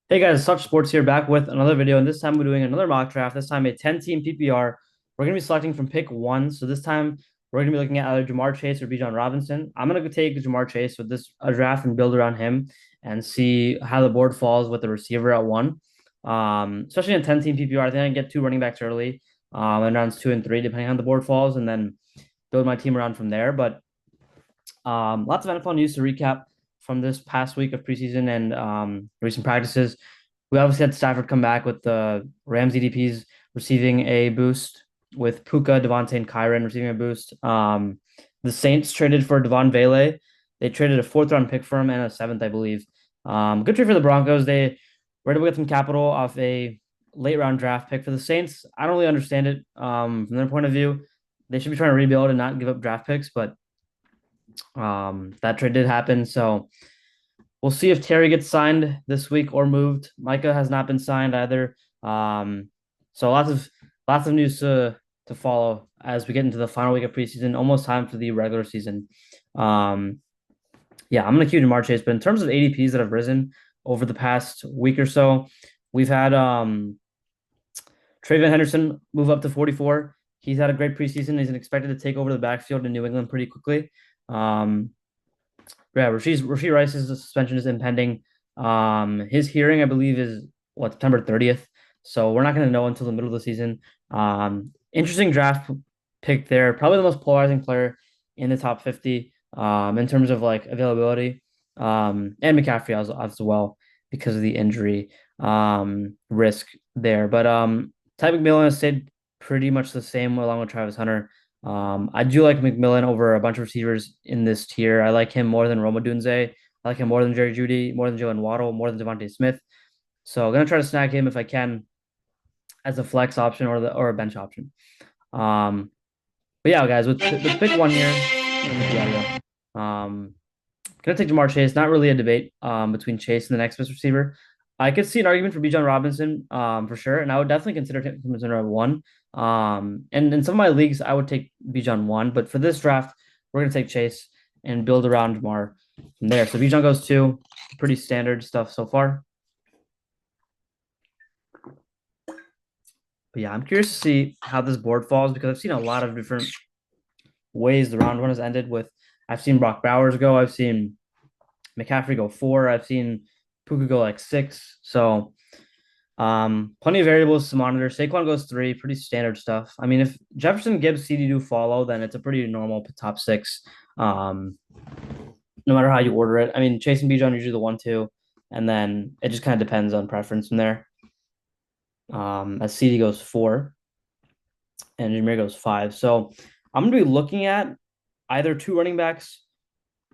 Hey guys, Such Sports here, back with another video, and this time we're doing another mock draft. This time a 10-team PPR. We're going to be selecting from pick one. So this time we're going to be looking at either Jamar Chase or Bijan Robinson. I'm going to take Jamar Chase with this draft and build around him and see how the board falls with the receiver at one. Especially in 10-team PPR, I think I can get two running backs early, in rounds two and three, depending on how the board falls, and then build my team around from there. But lots of NFL news to recap from this past week of preseason and recent practices. We obviously had Stafford come back with the Rams EDPs receiving a boost, with Puka, Devontae, and Kyren receiving a boost. The Saints traded for Devon Vele. They traded a fourth round pick for him and a seventh, I believe. Good trade for the Broncos. They were able to get some capital off a late round draft pick for the Saints. I don't really understand it from their point of view. They should be trying to rebuild and not give up draft picks, but that trade did happen. So we'll see if Terry gets signed this week or moved. Micah has not been signed either. So lots of news to follow as we get into the final week of preseason. Almost time for the regular season. Um, yeah, I'm gonna queue Jamar Chase. But in terms of ADPs that have risen over the past week or so, we've had Travion Henderson move up to 44. He's had a great preseason. He's expected to take over the backfield in New England pretty quickly. Um, yeah, Rashee Rice's suspension is impending. His hearing, I believe, is September 30th. So we're not going to know until the middle of the season. Interesting draft pick there. Probably the most polarizing player in the top 50 in terms of like availability. And McCaffrey as well because of the injury risk there. But Ty McMillan has stayed pretty much the same along with Travis Hunter. I do like McMillan over a bunch of receivers in this tier. I like him more than Roma Dunze. I like him more than Jerry Jeudy, more than Jalen Waddle, more than Devontae Smith. So I'm gonna try to snag him if I can as a flex option or a bench option. Um, but yeah, guys, with pick one here, yeah, yeah. Gonna take Jamar Chase. Not really a debate between Chase and the next best receiver. I could see an argument for Bijan Robinson for sure, and I would definitely consider him as number one. And in some of my leagues, I would take Bijan one, but for this draft, we're gonna take Chase and build around Jamar from there. So Bijan goes two, pretty standard stuff so far. But yeah, I'm curious to see how this board falls because I've seen a lot of different ways the round one has ended with. I've seen Brock Bowers go. I've seen McCaffrey go four. I've seen Puka go like six. So plenty of variables to monitor. Saquon goes three, pretty standard stuff. I mean, if Jefferson, Gibbs, CD do follow, then it's a pretty normal top six. Um, no matter how you order it. I mean, Chase and Bijan are usually the one, two, and then it just kind of depends on preference from there. As CD goes four and Jameer goes five. So I'm gonna be looking at either two running backs.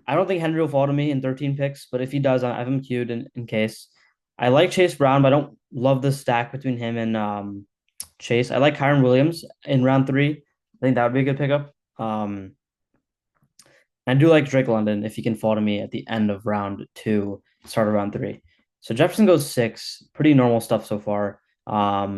I don't think Henry will fall to me in 13 picks, but if he does, I have him queued in case. I like Chase Brown, but I don't love the stack between him and Chase. I like Kyren Williams in round three. I think that would be a good pickup. I do like Drake London if he can fall to me at the end of round two, start of round three. So Jefferson goes six, pretty normal stuff so far. Yeah,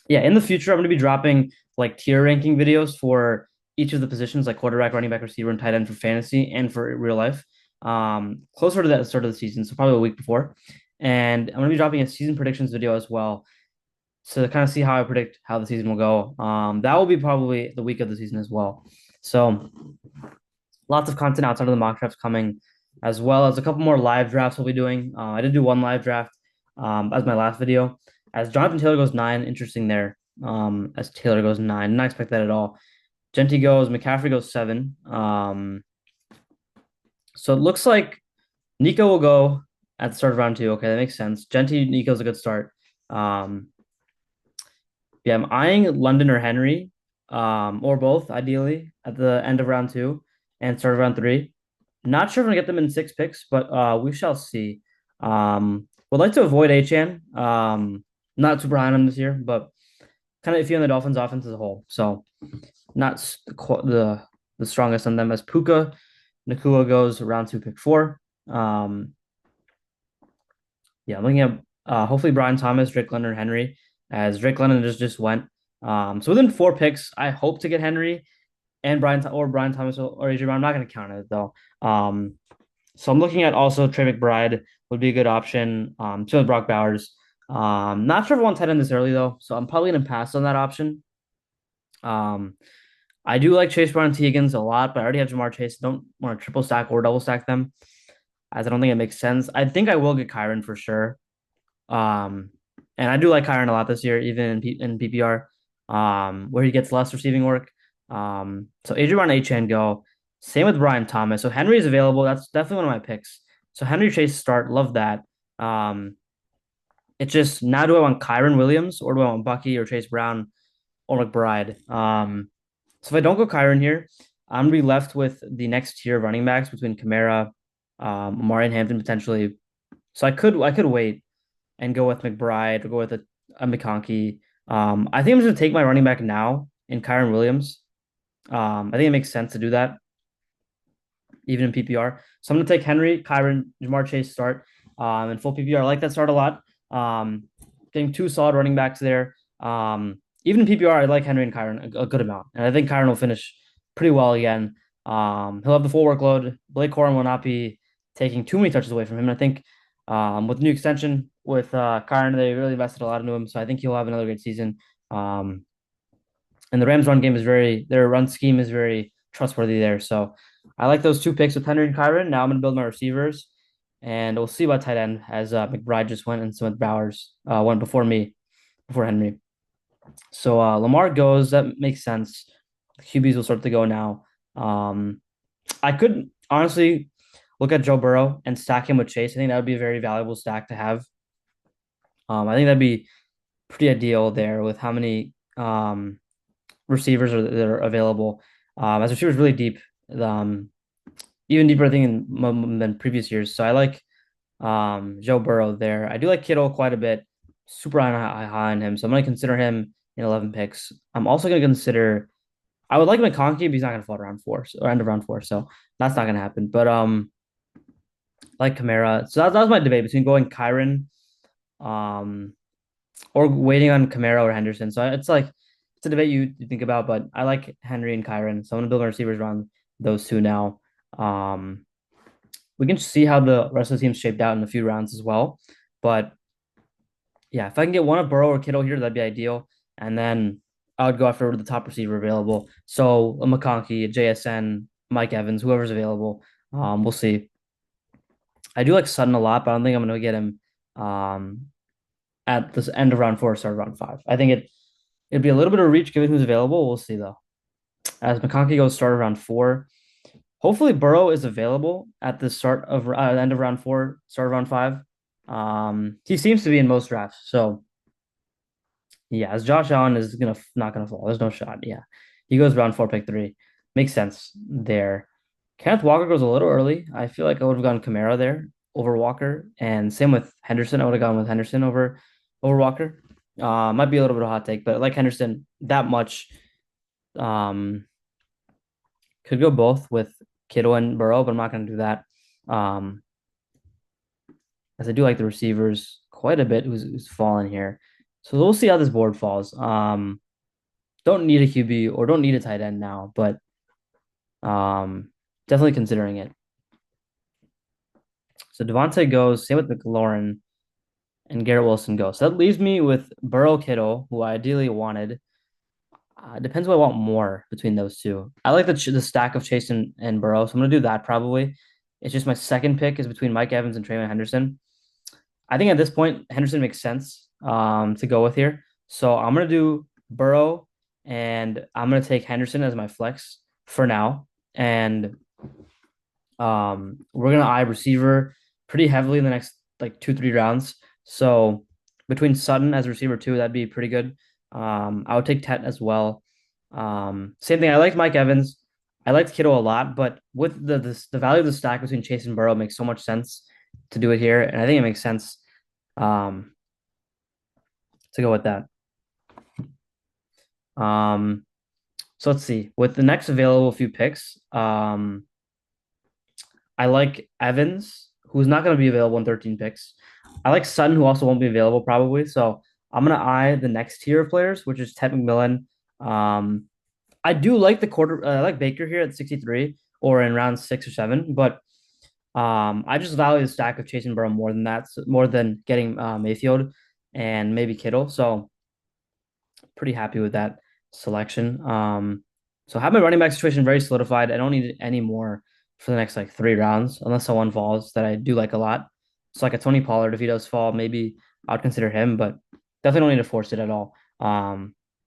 in the future, I'm going to be dropping like tier ranking videos for each of the positions, like quarterback, running back, receiver, and tight end for fantasy and for real life. Closer to that start of the season, so probably a week before. And I'm going to be dropping a season predictions video as well, so to kind of see how I predict how the season will go. That will be probably the week of the season as well. So lots of content outside of the mock drafts coming, as well as a couple more live drafts we'll be doing. I did do one live draft as my last video. As Jonathan Taylor goes nine, interesting there. As Taylor goes nine, did not expect that at all. Genty goes, McCaffrey goes seven. So it looks like Nico will go at the start of round two. Okay, that makes sense. Genty, Nico's a good start. Yeah, I'm eyeing London or Henry, or both, ideally, at the end of round two and start of round three. Not sure if I'm gonna get them in six picks, but we shall see. Would like to avoid Achan. Not super high on him this year, but kind of iffy on the Dolphins offense as a whole. So not the strongest on them as Puka. Nakua goes round two, pick four. Yeah, I'm looking at hopefully Brian Thomas, Drake London, Henry, as Drake London just went. So within four picks, I hope to get Henry and Brian Thomas or AJ Brown. I'm not going to count it though. So I'm looking at also Trey McBride would be a good option. So with Brock Bowers. Not sure if I want tight end this early though, so I'm probably gonna pass on that option. Um, I do like Chase Brown and T. Higgins a lot, but I already have Jamar Chase. Don't want to triple stack or double stack them, as I don't think it makes sense. I think I will get Kyron for sure. Um, and I do like Kyron a lot this year, even in PPR, where he gets less receiving work. So Adrian Brown, HN go. Same with Brian Thomas. So Henry is available. That's definitely one of my picks. So Henry Chase start. Love that. Um, it's just now, do I want Kyron Williams or do I want Bucky or Chase Brown or McBride? So if I don't go Kyron here, I'm gonna be left with the next tier of running backs between Kamara, Amari and Hampton potentially. So I could wait and go with McBride or go with a McConkey. I think I'm just gonna take my running back now in Kyron Williams. I think it makes sense to do that even in PPR. So I'm gonna take Henry, Kyron, Jamar Chase start in full PPR. I like that start a lot. Getting two solid running backs there. Even in PPR, I like Henry and Kyron a good amount, and I think Kyron will finish pretty well again. He'll have the full workload. Blake Corum will not be taking too many touches away from him. And I think with the new extension with Kyron, they really invested a lot into him, so I think he'll have another good season. Um, and the Rams' run game is their run scheme is very trustworthy there. So I like those two picks with Henry and Kyron. Now I'm going to build my receivers, and we'll see about tight end as McBride just went and Smith Bowers went before me, before Henry. So Lamar goes. That makes sense. The QBs will start to go now. I could honestly look at Joe Burrow and stack him with Chase. I think that would be a very valuable stack to have. I think that'd be pretty ideal there with how many receivers that are available. As receivers really deep, um, even deeper I think than previous years. So I like Joe Burrow there. I do like Kittle quite a bit. Super high on him, so I'm going to consider him in 11 picks. I'm also going to consider. I would like McConkey, but he's not going to fall to round four or end of round four, so that's not going to happen. But like Kamara, so that was my debate between going Kyron, um, or waiting on Kamara or Henderson. So it's like it's a debate you think about, but I like Henry and Kyron, so I'm gonna build my receivers around those two now. Um, we can see how the rest of the team's shaped out in a few rounds as well. But yeah, if I can get one of Burrow or Kittle here, that'd be ideal. And then I would go after the top receiver available. So a McConkey, a JSN, Mike Evans, whoever's available. We'll see. I do like Sutton a lot, but I don't think I'm gonna get him at this end of round four, start of round five. I think it'd be a little bit of a reach given who's available. We'll see though. As McConkey goes start of round four, hopefully Burrow is available at the start of end of round four, start of round five. He seems to be in most drafts, so yeah. As Josh Allen is gonna not gonna fall. There's no shot. Yeah, he goes round four, pick three. Makes sense there. Kenneth Walker goes a little early. I feel like I would have gone Kamara there over Walker, and same with Henderson. I would have gone with Henderson over Walker. Might be a little bit of a hot take, but I like Henderson that much. Um, could go both with Kittle and Burrow, but I'm not going to do that. Um, as I do like the receivers quite a bit who's fallen here. So we'll see how this board falls. Don't need a QB or don't need a tight end now, but definitely considering it. So Devontae goes, same with McLaurin, and Garrett Wilson goes. So that leaves me with Burrow Kittle, who I ideally wanted. Depends what I want more between those two. I like the stack of Chase and Burrow, so I'm gonna do that probably. It's just my second pick is between Mike Evans and Trayvon Henderson. I think at this point Henderson makes sense to go with here. So I'm gonna do Burrow and I'm gonna take Henderson as my flex for now. And we're gonna eye receiver pretty heavily in the next like 2-3 rounds. So between Sutton as receiver two, that'd be pretty good. I would take Tet as well. Same thing. I liked Mike Evans. I liked Kittle a lot, but with the value of the stack between Chase and Burrow makes so much sense to do it here, and I think it makes sense um, to go with that. Um, so let's see. With the next available few picks, I like Evans, who's not going to be available in 13 picks. I like Sutton, who also won't be available probably. So I'm going to eye the next tier of players, which is Ted McMillan. I do like I like Baker here at 63 or in round 6 or 7, but I just value the stack of Chase and Burrow more than that, more than getting Mayfield and maybe Kittle. So pretty happy with that selection. So I have my running back situation very solidified. I don't need any more for the next like 3 rounds, unless someone falls that I do like a lot. So like a Tony Pollard, if he does fall, maybe I'd consider him, but definitely don't need to force it at all.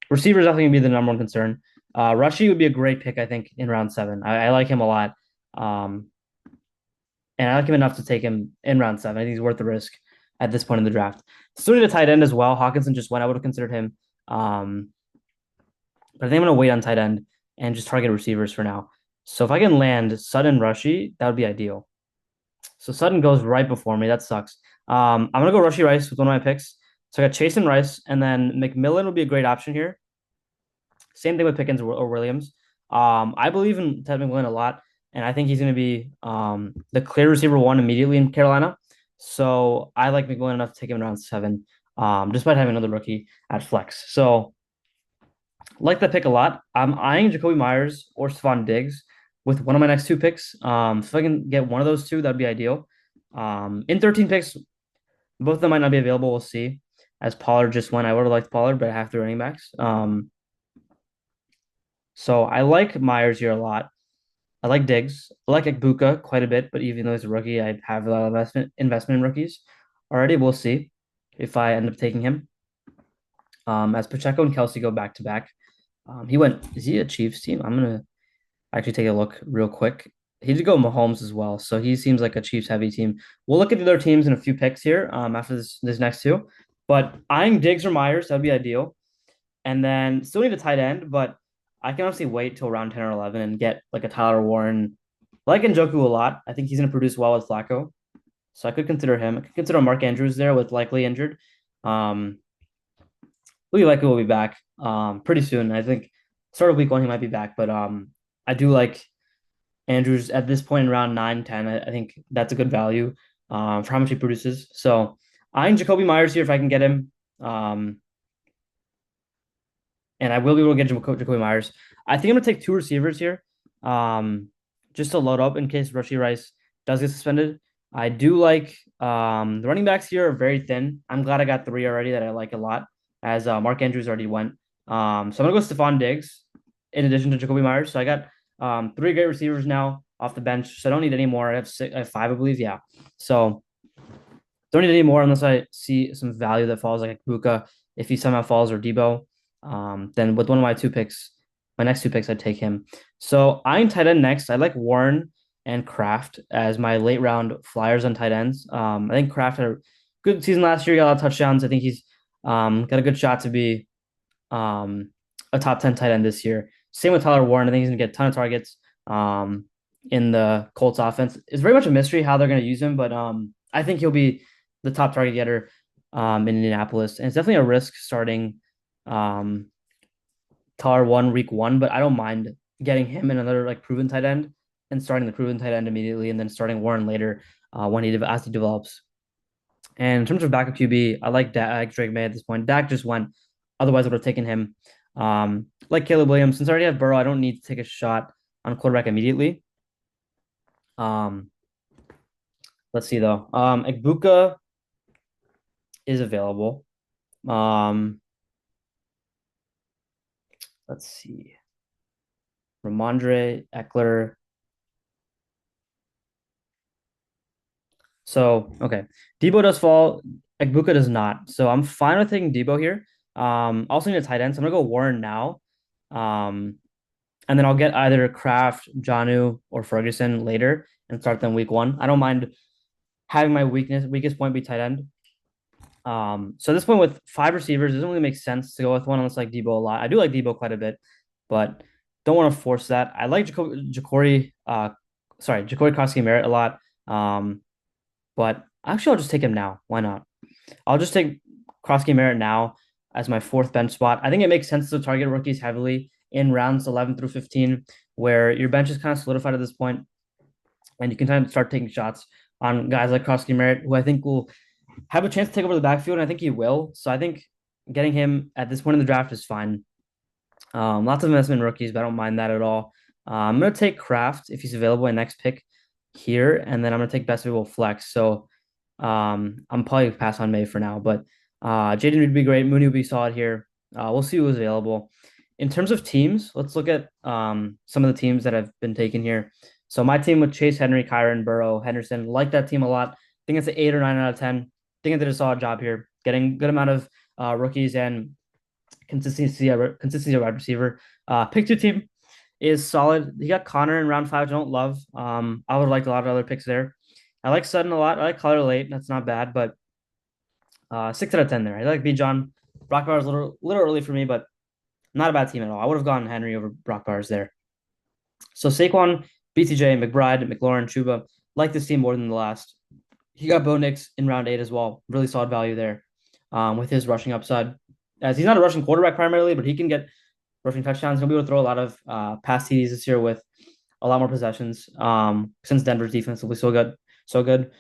Receivers definitely gonna be the number one concern. Rushy would be a great pick, I think, in round 7. I like him a lot. Um, and I like him enough to take him in round 7. I think he's worth the risk at this point in the draft. Still need a tight end as well. Hawkinson just went. I would have considered him. Um, but I think I'm going to wait on tight end and just target receivers for now. So if I can land Sutton Rushy, that would be ideal. So Sutton goes right before me. That sucks. I'm going to go Rushy Rice with one of my picks. So I got Chase and Rice, and then McMillan would be a great option here. Same thing with Pickens or Williams. I believe in Ted McMillan a lot, and I think he's going to be the clear receiver one immediately in Carolina. So I like McMillan enough to take him around 7, despite having another rookie at flex. So like that pick a lot. I'm eyeing Jacoby Myers or Stephon Diggs with one of my next 2 picks. So if I can get one of those two, that'd be ideal. In 13 picks, both of them might not be available. We'll see. As Pollard just went, I would have liked Pollard, but I have 3 running backs. So I like Myers here a lot. I like Diggs. I like Ekbuka quite a bit, but even though he's a rookie, I have a lot of investment in rookies already. We'll see if I end up taking him. As Pacheco and Kelsey go back to back. He went, is he a Chiefs team? I'm gonna actually take a look real quick. He did go Mahomes as well, so he seems like a Chiefs heavy team. We'll look at the other teams in a few picks here after this next 2. But eyeing Diggs or Myers, that'd be ideal. And then still need a tight end, but I can honestly wait till around 10 or 11 and get like a Tyler Warren. I like Njoku a lot. I think he's going to produce well with Flacco. So I could consider him. I could consider Mark Andrews there with likely injured. Um, Lee likely will be back pretty soon. I think start of week 1 he might be back, but I do like Andrews at this point in round 9, 10. I think that's a good value for how much he produces. So I'm Jacoby Myers here if I can get him. And I will be able to get Jacoby Myers. I think I'm gonna take 2 receivers here, just to load up in case Rushy Rice does get suspended. I do like the running backs here are very thin. I'm glad I got 3 already that I like a lot, as Mark Andrews already went. So I'm gonna go Stephon Diggs in addition to Jacoby Myers. So I got 3 great receivers now off the bench. So I don't need any more. I have 5, I believe. Yeah. So don't need any more unless I see some value that falls like Buka. If he somehow falls or Debo, then with one of my 2 picks, my next 2 picks, I'd take him. So I'm tight end next. I like Warren and Kraft as my late round flyers on tight ends. I think Kraft had a good season last year. He got a lot of touchdowns. I think he's got a good shot to be a top 10 tight end this year. Same with Tyler Warren. I think he's gonna get a ton of targets in the Colts offense. It's very much a mystery how they're gonna use him, but I think he'll be the top target getter in Indianapolis. And it's definitely a risk starting Tar one week 1, but I don't mind getting him and another like proven tight end and starting the proven tight end immediately and then starting Warren later when as he develops. And in terms of backup QB, I like Drake May at this point. Dak just went, otherwise I would have taken him. Like Caleb Williams, since I already have Burrow, I don't need to take a shot on quarterback immediately. Um, let's see though. Egbuka is available. Let's see. Ramondre, Eckler. So, okay. Debo does fall. Egbuka does not. So I'm fine with taking Debo here. Also need a tight end. So I'm gonna go Warren now. And then I'll get either Kraft, Janu, or Ferguson later and start them week 1. I don't mind having my weakest point be tight end. So at this point with 5 receivers, it doesn't really make sense to go with one unless like Debo a lot. I do like Debo quite a bit, but don't want to force that. I like Ja'Cory Krosky Merritt a lot. But actually I'll just take him now. Why not? I'll just take Krosky Merritt now as my 4th bench spot. I think it makes sense to target rookies heavily in rounds 11 through 15, where your bench is kind of solidified at this point, and you can kind of start taking shots on guys like Krosky Merritt, who I think will have a chance to take over the backfield, and I think he will. So I think getting him at this point in the draft is fine. Lots of investment in rookies, but I don't mind that at all. I'm going to take Kraft if he's available. My next pick here, and then I'm gonna take best available flex. So I'm probably pass on May for now, but Jaden would be great. Mooney would be solid here. We'll see who's available. In terms of teams, let's look at some of the teams that have been taken here. So my team with Chase, Henry, Kyron, Burrow, Henderson, like that team a lot. I think it's an 8 or 9 out of 10. I think I did a solid job here, getting good amount of rookies and consistency at wide receiver. Pick two team is solid. You got Connor in round 5. I don't love. I would like a lot of other picks there. I like Sutton a lot. I like Color late. That's not bad, but 6 out of 10 there. I like B John. Brock Bowers a little early for me, but not a bad team at all. I would have gone Henry over Brock Bowers there. So Saquon, BTJ, McBride, McLaurin, Chuba like this team more than the last. He got Bo Nix in round 8 as well. Really solid value there with his rushing upside. As he's not a rushing quarterback primarily, but he can get rushing touchdowns. He'll be able to throw a lot of pass TDs this year with a lot more possessions. Since Denver's defense will be so good, so good.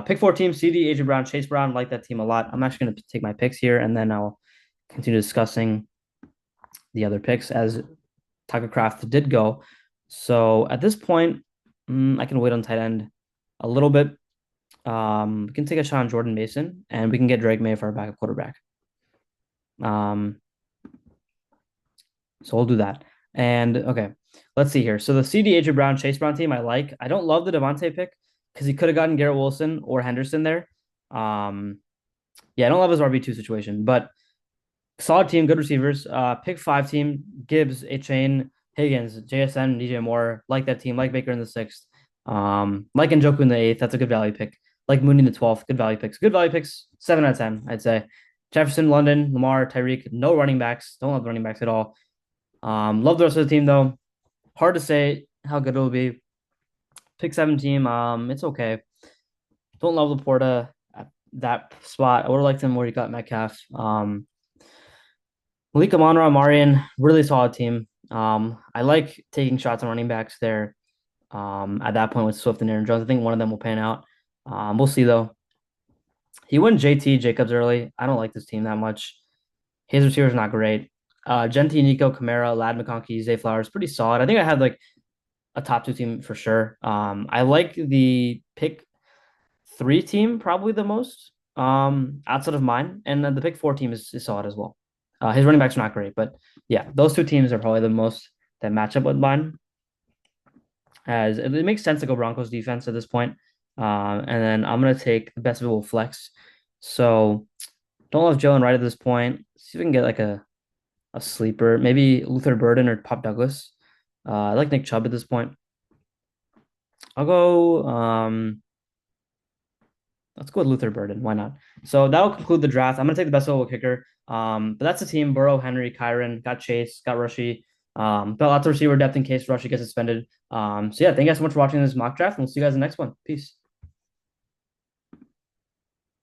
Pick 4 team: CD, AJ Brown, Chase Brown. Like that team a lot. I'm actually going to take my picks here, and then I'll continue discussing the other picks as Tucker Craft did go. So at this point, I can wait on tight end a little bit. We can take a shot on Jordan Mason, and we can get Drake May for our backup quarterback. So we'll do that. And okay, let's see here. So the CD, AJ Brown, Chase Brown team, I like. I don't love the Devontae pick because he could have gotten Garrett Wilson or Henderson there. Yeah, I don't love his RB2 situation, but solid team, good receivers. Pick 5 team: Gibbs, A-Chain, Higgins, JSN, DJ Moore. Like that team. Like Baker in the 6th. Like Njoku in the 8th. That's a good value pick. Like Mooney in the 12th. Good value picks. Good value picks. 7 out of 10, I'd say. Jefferson, London, Lamar, Tyreek. No running backs. Don't love running backs at all. Love the rest of the team though. Hard to say how good it'll be. Pick 7 team. It's okay. Don't love Laporta at that spot. I would have liked him where he got Metcalf. Malik Monroe, Marion, really solid team. I like taking shots on running backs there. At that point with Swift and Aaron Jones, I think one of them will pan out. We'll see though. He went JT Jacobs early. I don't like this team that much. His receiver's not great. Genti, Nico, Kamara, Lad McConkey, Zay Flowers, pretty solid. I think I had like a top 2 team for sure. I like the pick 3 team probably the most outside of mine, and then the pick 4 team is solid as well. His running backs are not great, but yeah, those 2 teams are probably the most that match up with mine. As it makes sense to go Broncos defense at this point. And then I'm gonna take the best available flex. So don't love Joe and Wright at this point. See if we can get like a sleeper, maybe Luther Burden or Pop Douglas. I like Nick Chubb at this point. I'll go. Let's go with Luther Burden. Why not? So that will conclude the draft. I'm gonna take the best overall kicker. But that's the team: Burrow, Henry, Kyron, got Chase, got Rushy. Got lots of receiver depth in case Rushy gets suspended. So yeah, thank you guys so much for watching this mock draft, and we'll see you guys in the next one. Peace.